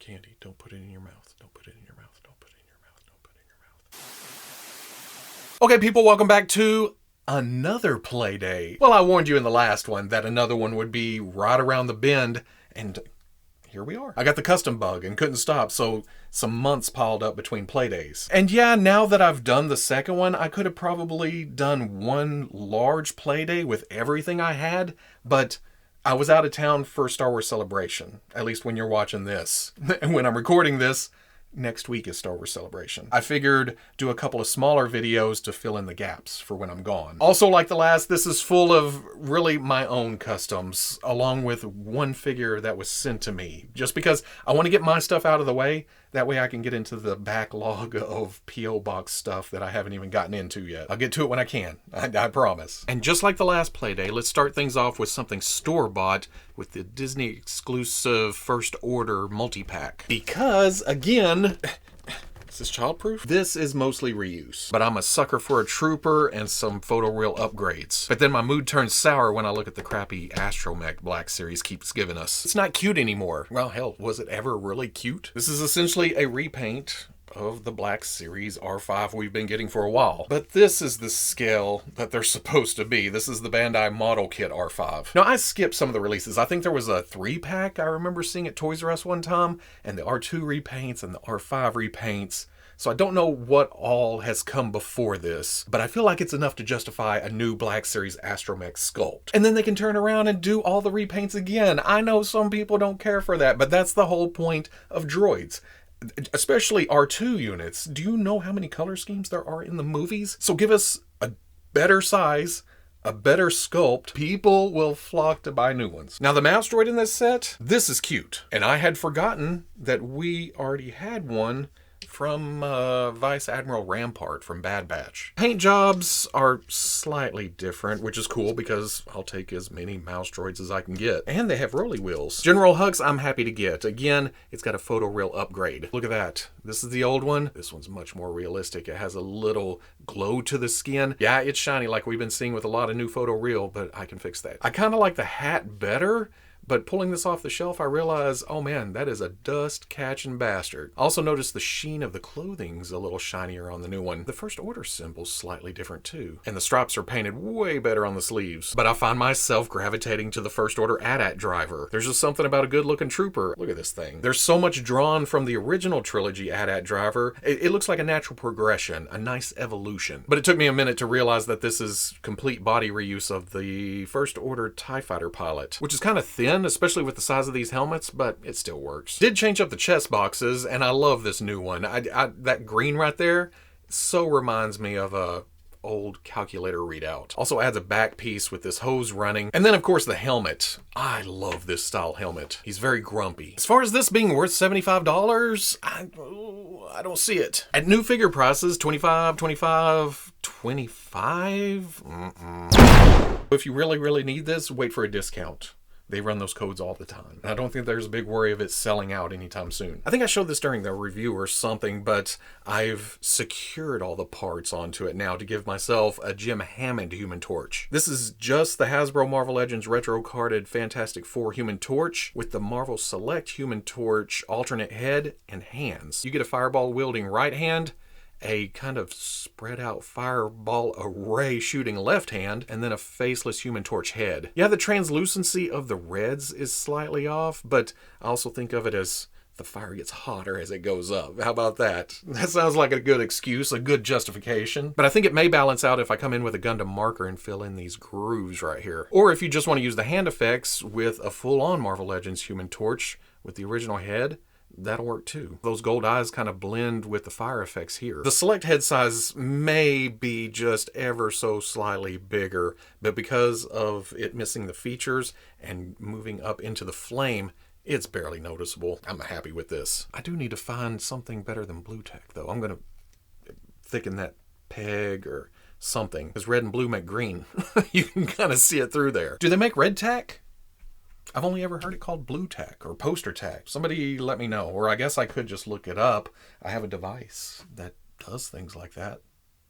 candy. Don't put it in your mouth. Don't put it in your mouth. Don't put it in your mouth. Don't put it in your mouth. Okay, people, welcome back to another Playday. Well, I warned you in the last one that another one would be right around the bend, and here we are. I got the custom bug and couldn't stop, so some months piled up between Playdays. And yeah, now that I've done the second one, I could have probably done one large Playday with everything I had, but I was out of town for Star Wars Celebration, at least when you're watching this. And when I'm recording this, next week is Star Wars Celebration. I figured do a couple of smaller videos to fill in the gaps for when I'm gone. Also, like the last, this is full of really my own customs, along with one figure that was sent to me, just because I want to get my stuff out of the way. That way I can get into the backlog of P.O. Box stuff that I haven't even gotten into yet. I'll get to it when I can, I promise. And just like the last Playday, let's start things off with something store-bought with the Disney exclusive First Order multi-pack. Because, again, is this childproof? This is mostly reuse, but I'm a sucker for a trooper and some photoreal upgrades. But then my mood turns sour when I look at the crappy Astromech Black Series keeps giving us. It's not cute anymore. Well, hell, was it ever really cute? This is essentially a repaint of the Black Series R5 we've been getting for a while. But this is the scale that they're supposed to be. This is the Bandai Model Kit R5. Now, I skipped some of the releases. I think there was a 3-pack I remember seeing at Toys R Us one time, and the R2 repaints and the R5 repaints. So I don't know what all has come before this, but I feel like it's enough to justify a new Black Series Astromech sculpt. And then they can turn around and do all the repaints again. I know some people don't care for that, but that's the whole point of droids. Especially R2 units. Do you know how many color schemes there are in the movies? So give us a better size, a better sculpt. People will flock to buy new ones. Now the mouse droid in this set, this is cute. And I had forgotten that we already had one from Vice Admiral Rampart from Bad Batch. Paint jobs are slightly different, which is cool because I'll take as many mouse droids as I can get. And they have rolly wheels. General Hux, I'm happy to get. Again, it's got a photoreal upgrade. Look at that. This is the old one. This one's much more realistic. It has a little glow to the skin. Yeah, it's shiny like we've been seeing with a lot of new photoreal, but I can fix that. I kind of like the hat better. But pulling this off the shelf, I realize, oh man, that is a dust-catching bastard. Also notice the sheen of the clothing's a little shinier on the new one. The First Order symbol's slightly different too. And the stripes are painted way better on the sleeves. But I find myself gravitating to the First Order AT-AT driver. There's just something about a good-looking trooper. Look at this thing. There's so much drawn from the original trilogy AT-AT driver. It looks like a natural progression, a nice evolution. But it took me a minute to realize that this is complete body reuse of the First Order TIE Fighter pilot, which is kind of thin, especially with the size of these helmets, but it still works. Did change up the chest boxes, and I love this new one. That green right there so reminds me of a old calculator readout. Also adds a back piece with this hose running. And then, of course, the helmet. I love this style helmet. He's very grumpy. As far as this being worth $75, I don't see it. At new figure prices, $25, $25, $25? If you really need this, wait for a discount. They run those codes all the time. And I don't think there's a big worry of it selling out anytime soon. I think I showed this during the review or something, but I've secured all the parts onto it now to give myself a Jim Hammond Human Torch. This is just the Hasbro Marvel Legends retro carded Fantastic Four Human Torch with the Marvel Select Human Torch alternate head and hands. You get a fireball wielding right hand, a kind of spread out fireball array shooting left hand, and then a faceless Human Torch head. Yeah, the translucency of the reds is slightly off, but I also think of it as the fire gets hotter as it goes up. How about that? That sounds like a good excuse, a good justification. But I think it may balance out if I come in with a Gundam marker and fill in these grooves right here. Or if you just want to use the hand effects with a full-on Marvel Legends Human Torch with the original head, that'll work too. Those gold eyes kind of blend with the fire effects here. The select head size may be just ever so slightly bigger, but because of it missing the features and moving up into the flame, it's barely noticeable. I'm happy with this. I do need to find something better than blue tack though. I'm gonna thicken that peg or something, because red and blue make green. You can kind of see it through there. Do they make red tack? I've only ever heard it called blue tack or poster tack. Somebody let me know, or I guess I could just look it up. I have a device that does things like that.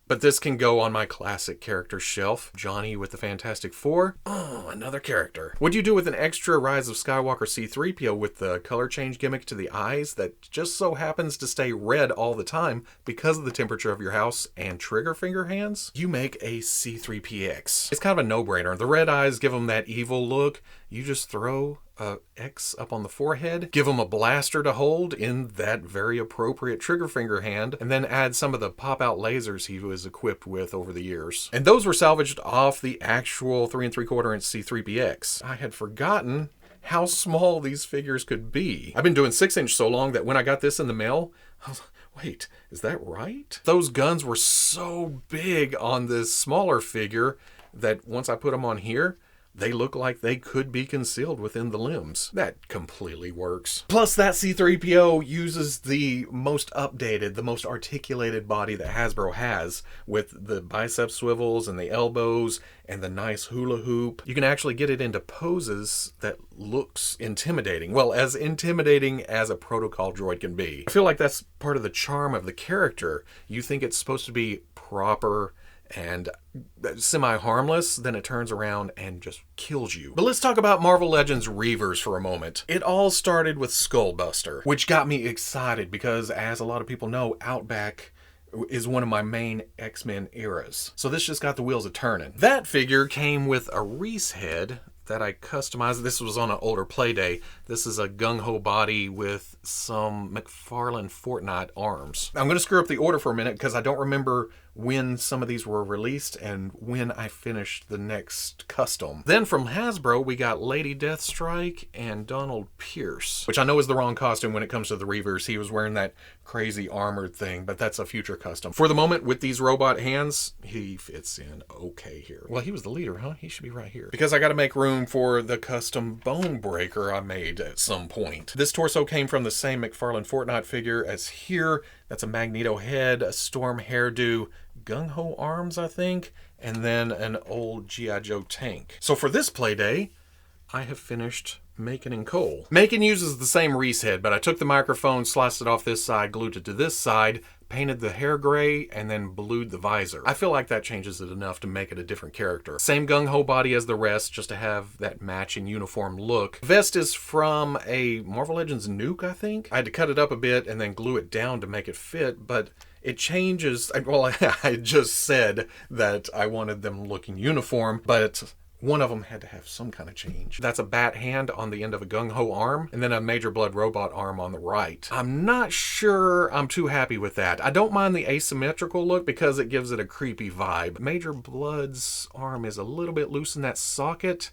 But this can go on my classic character shelf. Johnny with the Fantastic Four. Oh, another character. What do you do with an extra Rise of Skywalker C-3PO with the color change gimmick to the eyes that just so happens to stay red all the time because of the temperature of your house and trigger finger hands? You make a C-3PX. It's kind of a no-brainer. The red eyes give them that evil look. You just throw a X up on the forehead, give him a blaster to hold in that very appropriate trigger finger hand, and then add some of the pop-out lasers he was equipped with over the years. And those were salvaged off the actual 3 3/4 inch C-3PX. I had forgotten how small these figures could be. I've been doing 6-inch so long that when I got this in the mail, I was like, wait, is that right? Those guns were so big on this smaller figure that once I put them on here, they look like they could be concealed within the limbs. That completely works. Plus, that C-3PO uses the most updated, the most articulated body that Hasbro has, with the bicep swivels and the elbows and the nice hula hoop. You can actually get it into poses that looks intimidating. Well, as intimidating as a protocol droid can be. I feel like that's part of the charm of the character. You think it's supposed to be proper and semi-harmless, then it turns around and just kills you. But let's talk about Marvel Legends Reavers for a moment. It all started with Skullbuster, which got me excited because, as a lot of people know, Outback is one of my main X-Men eras. So this just got the wheels a-turning. That figure came with a Reese head that I customized. This was on an older Playday. This is a gung-ho body with some McFarlane Fortnite arms. I'm going to screw up the order for a minute because I don't remember when some of these were released and when I finished the next custom. Then from Hasbro, we got Lady Deathstrike and Donald Pierce, which I know is the wrong costume when it comes to the Reavers. He was wearing that crazy armored thing, but that's a future custom. For the moment, with these robot hands, he fits in okay here. Well, he was the leader, huh? He should be right here. Because I got to make room for the custom Bone Breaker I made at some point. This torso came from the same McFarlane Fortnite figure as here. That's a Magneto head, a Storm hairdo, gung-ho arms, I think, and then an old G.I. Joe tank. So for this Playday, I have finished Macon and Cole. Macon uses the same Reese head, but I took the microphone, sliced it off this side, glued it to this side, painted the hair gray, and then blued the visor. I feel like that changes it enough to make it a different character. Same gung-ho body as the rest, just to have that matching uniform look. Vest is from a Marvel Legends Nuke, I think. I had to cut it up a bit and then glue it down to make it fit, but it changes. Well, I just said that I wanted them looking uniform, but one of them had to have some kind of change. That's a bat hand on the end of a gung-ho arm, and then a Major Blood robot arm on the right. I'm not sure I'm too happy with that. I don't mind the asymmetrical look because it gives it a creepy vibe. Major Blood's arm is a little bit loose in that socket,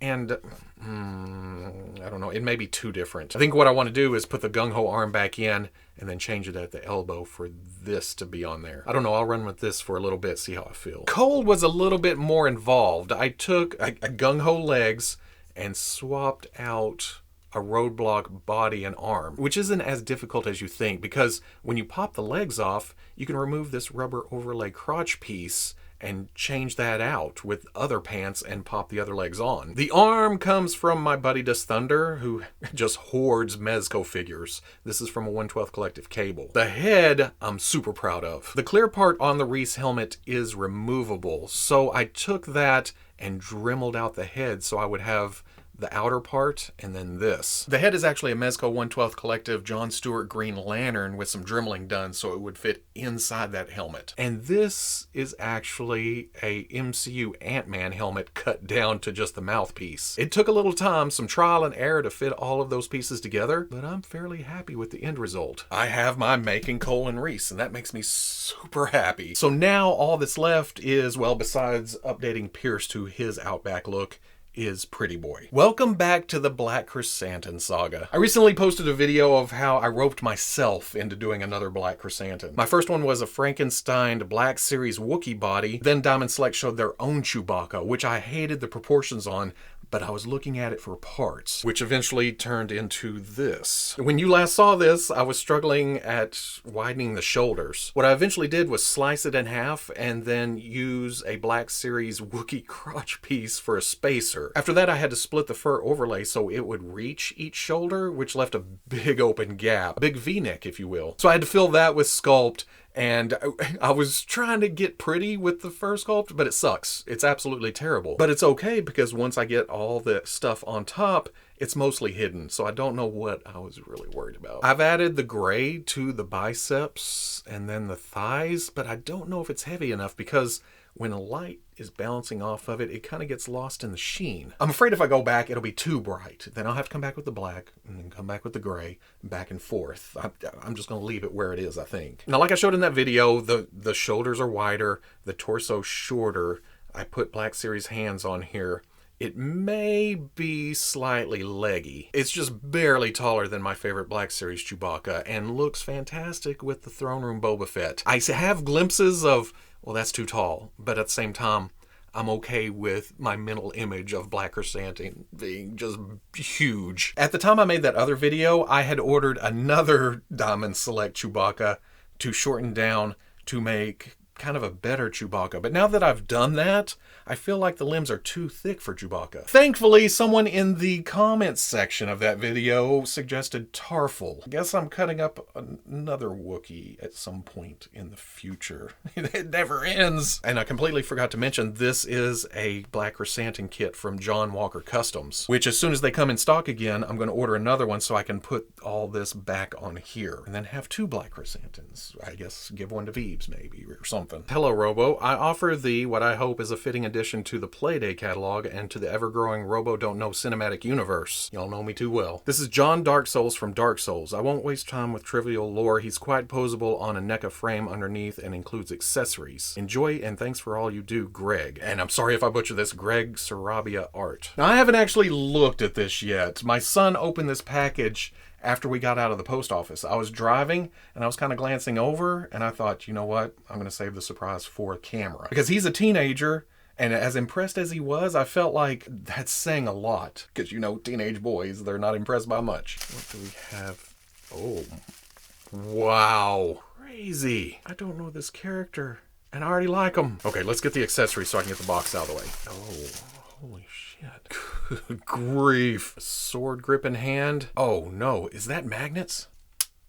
and I don't know, it may be too different. I think what I want to do is put the gung-ho arm back in and then change it at the elbow for this to be on there. I don't know, I'll run with this for a little bit, see how I feel. Cole was a little bit more involved. I took a gung-ho legs and swapped out a Roadblock body and arm, which isn't as difficult as you think because when you pop the legs off, you can remove this rubber overlay crotch piece and change that out with other pants and pop the other legs on. The arm comes from my buddy Dust Thunder, who just hoards Mezco figures. This is from a 1/12 Collective cable. The head, I'm super proud of. The clear part on the Reese helmet is removable, so I took that and dremeled out the head so I would have the outer part, and then this. The head is actually a Mezco 1/12 Collective John Stewart Green Lantern with some dremeling done so it would fit inside that helmet. And this is actually a MCU Ant-Man helmet cut down to just the mouthpiece. It took a little time, some trial and error to fit all of those pieces together, but I'm fairly happy with the end result. I have my Macon, Cole, and Reese, and that makes me super happy. So now all that's left is, well, besides updating Pierce to his Outback look, is Pretty Boy. Welcome back to the Black Chrysanthemum saga. I recently posted a video of how I roped myself into doing another Black Chrysanthemum. My first one was a Frankenstein Black Series Wookiee body, then Diamond Select showed their own Chewbacca, which I hated the proportions on, but I was looking at it for parts, which eventually turned into this. When you last saw this, I was struggling at widening the shoulders. What I eventually did was slice it in half and then use a Black Series Wookiee crotch piece for a spacer. After that, I had to split the fur overlay so it would reach each shoulder, which left a big open gap, a big V-neck, if you will. So I had to fill that with sculpt, And I was trying to get pretty with the fur sculpt, but it sucks. It's absolutely terrible. But it's okay because once I get all the stuff on top, it's mostly hidden, so I don't know what I was really worried about. I've added the gray to the biceps and then the thighs, but I don't know if it's heavy enough because when a light is bouncing off of it, it kind of gets lost in the sheen. I'm afraid if I go back, it'll be too bright. Then I'll have to come back with the black and then come back with the gray, back and forth. I'm just gonna leave it where it is, I think. Now, like I showed in that video, the shoulders are wider, the torso shorter. I put Black Series hands on here. It may be slightly leggy. It's just barely taller than my favorite Black Series Chewbacca and looks fantastic with the Throne Room Boba Fett. I have glimpses of, well, that's too tall, but at the same time, I'm okay with my mental image of Black Chrysanthemum being just huge. At the time I made that other video, I had ordered another Diamond Select Chewbacca to shorten down to make kind of a better Chewbacca. But now that I've done that, I feel like the limbs are too thick for Chewbacca. Thankfully, someone in the comments section of that video suggested Tarful. I guess I'm cutting up another Wookiee at some point in the future. It never ends. And I completely forgot to mention, this is a Black Chrysanthemum kit from John Walker Customs, which as soon as they come in stock again, I'm going to order another one so I can put all this back on here and then have 2 Black Chrysanthemums. I guess give one to Veebs maybe or something. Hello, Robo. I offer thee what I hope is a fitting addition to the Playday catalog and to the ever-growing Robo Don't Know cinematic universe. Y'all know me too well. This is John Dark Souls from Dark Souls. I won't waste time with trivial lore. He's quite posable on a NECA frame underneath and includes accessories. Enjoy and thanks for all you do, Greg. And I'm sorry if I butcher this, Greg Sarabia Art. Now, I haven't actually looked at this yet. My son opened this package after we got out of the post office. I was driving and I was kind of glancing over and I thought, you know what? I'm going to save the surprise for a camera. Because he's a teenager and as impressed as he was, I felt like that's saying a lot. Because, you know, teenage boys, they're not impressed by much. What do we have? Oh, wow. Crazy. I don't know this character and I already like him. Okay, let's get the accessories so I can get the box out of the way. Oh, holy shit. Good grief. Sword grip in hand. Oh no, is that magnets?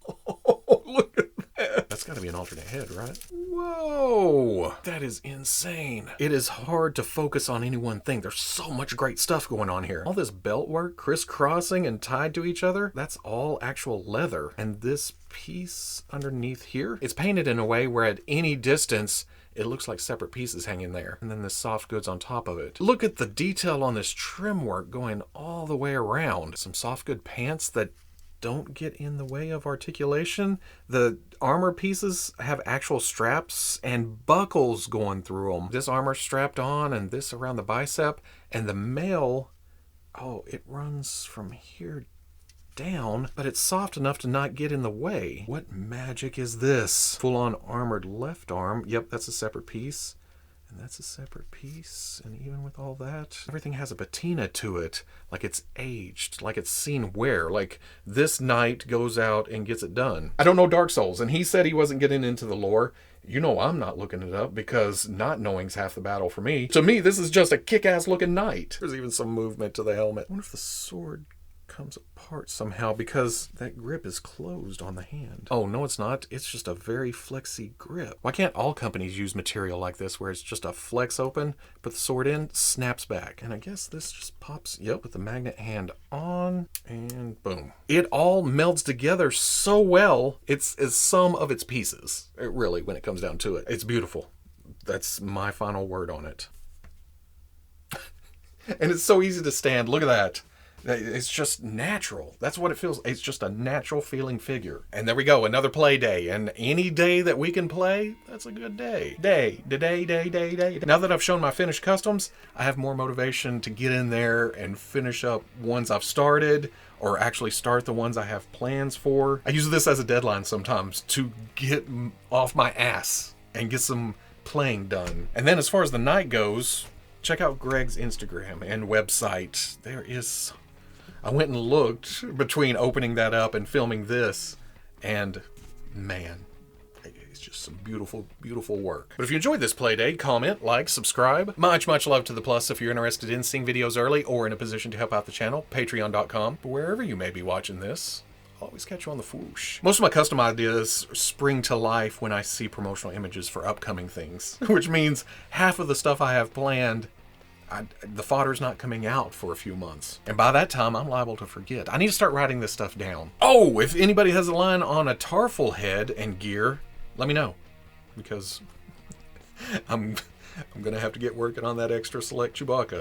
Oh, look at that. That's gotta be an alternate head, right? Whoa, that is insane. It is hard to focus on any one thing. There's so much great stuff going on here. All this belt work, crisscrossing and tied to each other, that's all actual leather. And this piece underneath here, it's painted in a way where at any distance, it looks like separate pieces hanging there. And then the soft goods on top of it. Look at the detail on this trim work going all the way around. Some soft good pants that don't get in the way of articulation. The armor pieces have actual straps and buckles going through them. This armor strapped on and this around the bicep. And the mail, oh, it runs from here down, but it's soft enough to not get in the way. What magic is this? Full-on armored left arm. Yep, that's a separate piece. And that's a separate piece. And even with all that, everything has a patina to it. Like it's aged. Like it's seen wear. Like this knight goes out and gets it done. I don't know Dark Souls, and he said he wasn't getting into the lore. You know I'm not looking it up because not knowing's half the battle for me. To me, this is just a kick-ass looking knight. There's even some movement to the helmet. I wonder if the sword comes apart somehow because that grip is closed on the hand. Oh, no, it's not. It's just a very flexy grip. Why can't all companies use material like this where it's just a flex open, put the sword in, snaps back? And I guess this just pops, yep, with the magnet hand on, and boom. It all melds together so well, it's a sum of its pieces. It really, when it comes down to it. It's beautiful. That's my final word on it. And it's so easy to stand. Look at that. It's just natural. That's what it feels. It's just a natural feeling figure. And there we go, another play day. And any day that we can play, that's a good day. Day. Now that I've shown my finished customs, I have more motivation to get in there and finish up ones I've started, or actually start the ones I have plans for. I use this as a deadline sometimes to get off my ass and get some playing done. And then as far as the night goes, check out Greg's Instagram and website. I went and looked between opening that up and filming this, and man, it's just some beautiful, beautiful work. But if you enjoyed this playdate, comment, like, subscribe. Much love to the plus if you're interested in seeing videos early or in a position to help out the channel, patreon.com. Wherever you may be watching this, always catch you on the whoosh. Most of my custom ideas spring to life when I see promotional images for upcoming things, which means half of the stuff I have planned, the fodder's not coming out for a few months. And by that time, I'm liable to forget. I need to start writing this stuff down. Oh, if anybody has a line on a Tarful head and gear, let me know. Because I'm going to have to get working on that extra select Chewbacca.